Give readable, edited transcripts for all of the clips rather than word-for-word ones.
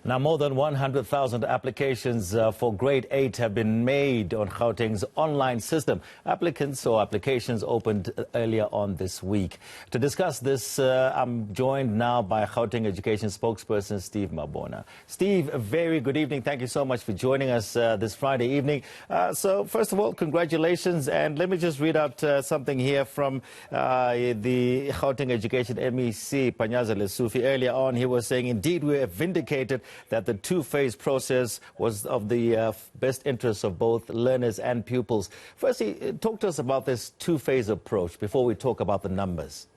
Now, more than 100,000 applications for grade 8 have been made on Gauteng's online system. Applications opened earlier on this week. To discuss this, I'm joined now by Gauteng Education spokesperson Steve Mabona. Steve, a very good evening. Thank you so much for joining us this Friday evening. So, first of all, congratulations. And let me just read out something here from the Gauteng Education MEC, Panyaza Lesufi. Earlier on, he was saying, indeed, we have vindicated that the two-phase process was of the best interests of both learners and pupils. Firstly, talk to us about this two-phase approach before we talk about the numbers.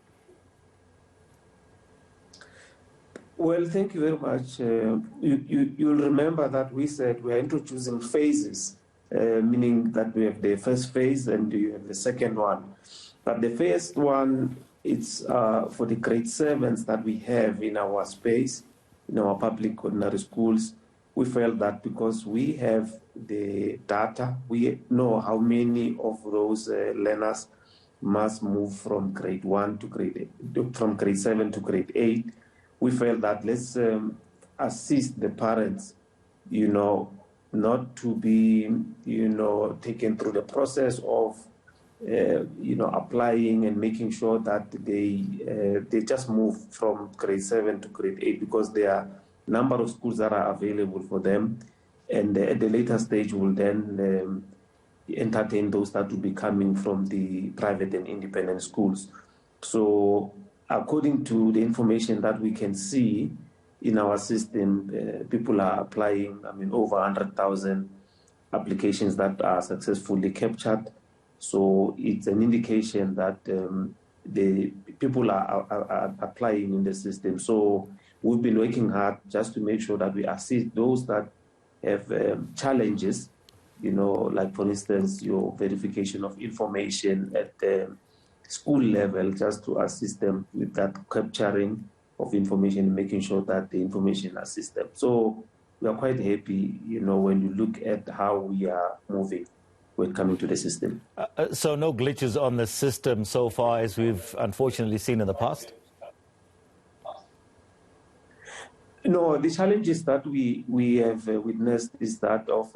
Well, thank you very much. You'll remember that we said we are introducing phases, meaning that we have the first phase and you have the second one. But the first one, it's for the grade 7s that we have in our space, in our public ordinary schools. We felt that because we have the data, we know how many of those learners must move from grade 1 to grade 8, from grade 7 to grade 8. We felt that let's assist the parents, not to be, taken through the process of, applying and making sure that they just move from grade 7 to grade 8 because there are a number of schools that are available for them. And at the later stage, we'll then entertain those that will be coming from the private and independent schools. So according to the information that we can see in our system, people are applying, over 100,000 applications that are successfully captured. So it's an indication that the people are applying in the system. So we've been working hard just to make sure that we assist those that have challenges, like for instance, your verification of information at the school level, just to assist them with that capturing of information, making sure that the information assists them. So we are quite happy, when you look at how we are moving when coming to the system. So no glitches on the system so far, as we've unfortunately seen in the past? No, the challenges that we have witnessed is that of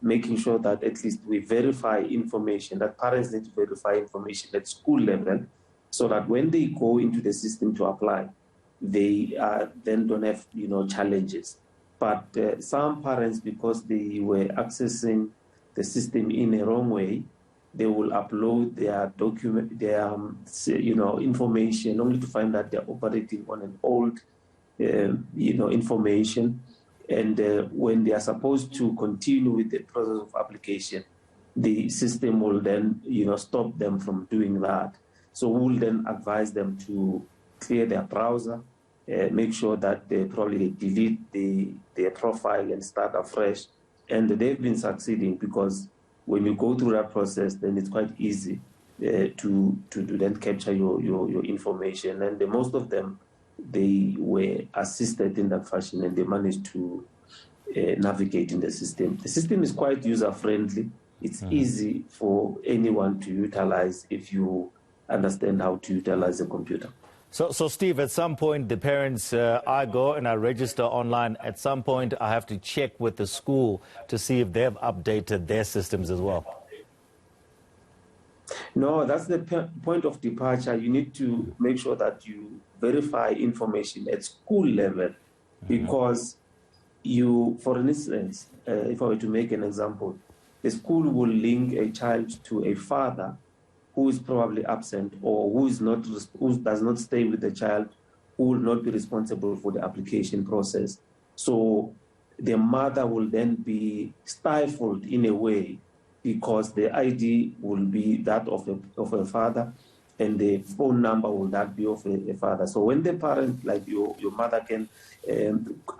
making sure that at least we verify information, that parents need to verify information at school level, so that when they go into the system to apply, they then don't have challenges. But some parents, because they were accessing the system in a wrong way, they will upload their document, their information, only to find that they're operating on an old information. And when they are supposed to continue with the process of application, the system will then stop them from doing that. So we'll then advise them to clear their browser, make sure that they probably delete their profile and start afresh. And they've been succeeding, because when you go through that process, then it's quite easy to then capture your information. And most of them, they were assisted in that fashion, and they managed to navigate in the system. The system is quite user-friendly. It's easy for anyone to utilize if you understand how to utilize a computer. So Steve, at some point, the parents, I go and I register online. At some point, I have to check with the school to see if they've updated their systems as well. No, that's the point of departure. You need to make sure that you verify information at school level, because for instance, if I were to make an example, the school will link a child to a father who is probably absent, or who does not stay with the child, who will not be responsible for the application process. So the mother will then be stifled in a way, because the ID will be that of a father, and the phone number will that be of a father. So when the parent, like your mother, can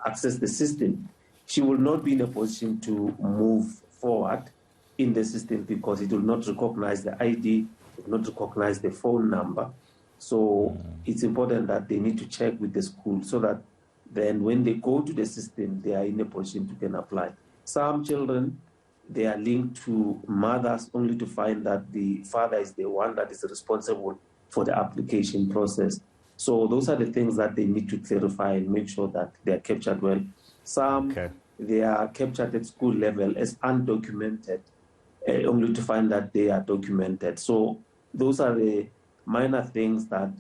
access the system, she will not be in a position to move forward in the system, because it will not recognize the ID, it will not recognize the phone number. So it's important that they need to check with the school, so that then when they go to the system, they are in a position to can apply. Some children, they are linked to mothers only to find that the father is the one that is responsible for the application process. So those are the things that they need to clarify and make sure that they are captured well. Some, they are captured at school level as undocumented, only to find that they are documented. So those are the minor things that,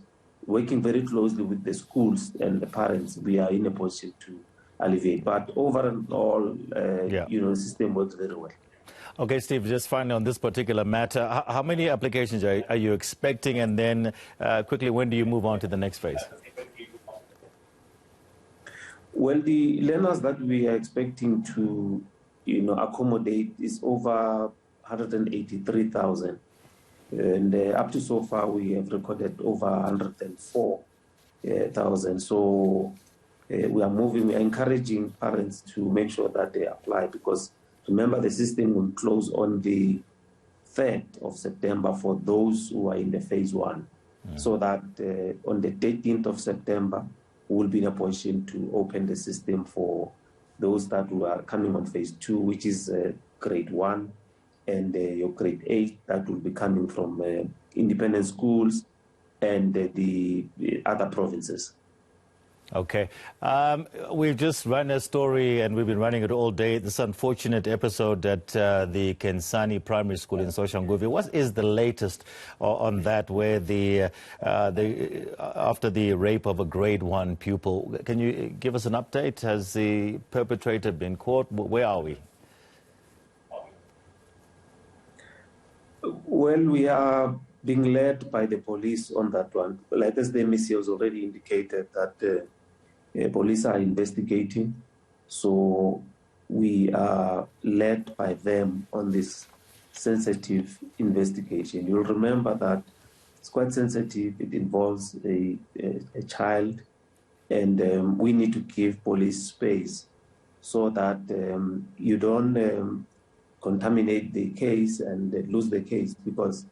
working very closely with the schools and the parents, we are in a position to alleviate. But overall, the system works very well. Okay, Steve, just finally on this particular matter, how many applications are you expecting? And then quickly, when do you move on to the next phase? Well, the learners that we are expecting to, accommodate is over 183,000. And up to so far, we have recorded over 104,000. So we are encouraging parents to make sure that they apply, because remember, the system will close on the 3rd of September for those who are in the phase 1. So that on the 13th of September, we will be in a position to open the system for those that are coming on phase 2, which is grade 1, and your grade 8 that will be coming from independent schools and the other provinces. Okay. We've just run a story, and we've been running it all day, this unfortunate episode at the Kensani Primary School in Soshanguve. What is the latest on that, where after the rape of a grade 1 pupil? Can you give us an update? Has the perpetrator been caught? Where are we? Well, we are being led by the police on that one. Like as the MEC has already indicated that police are investigating, so we are led by them on this sensitive investigation. You'll remember that it's quite sensitive. It involves a child, and we need to give police space so that you don't contaminate the case and lose the case, because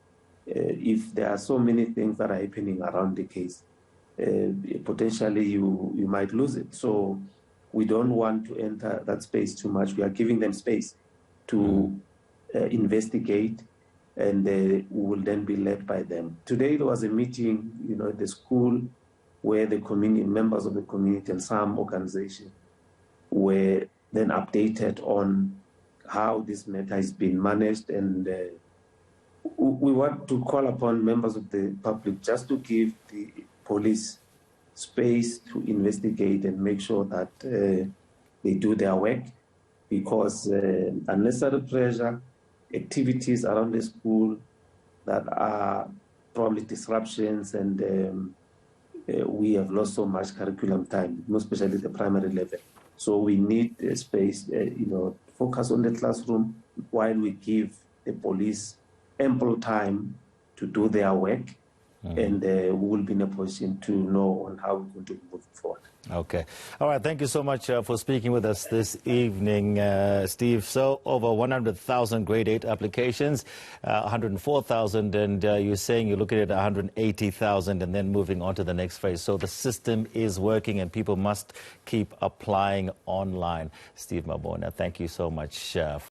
if there are so many things that are happening around the case, potentially you might lose it. So we don't want to enter that space too much. We are giving them space to investigate, and we will then be led by them. Today there was a meeting, at the school, where the community, members of the community and some organization were then updated on how this matter is being managed, and we want to call upon members of the public just to give the police space to investigate and make sure that they do their work, because unnecessary pressure, activities around the school that are probably disruptions, and we have lost so much curriculum time, most especially the primary level. So we need space, focus on the classroom while we give the police ample time to do their work, and we will be in a position to know on how we're going to move forward. Okay. All right. Thank you so much for speaking with us this evening, Steve. So over 100,000 grade 8 applications, 104,000, and you're saying you're looking at 180,000 and then moving on to the next phase. So the system is working and people must keep applying online. Steve Mabona, thank you so much.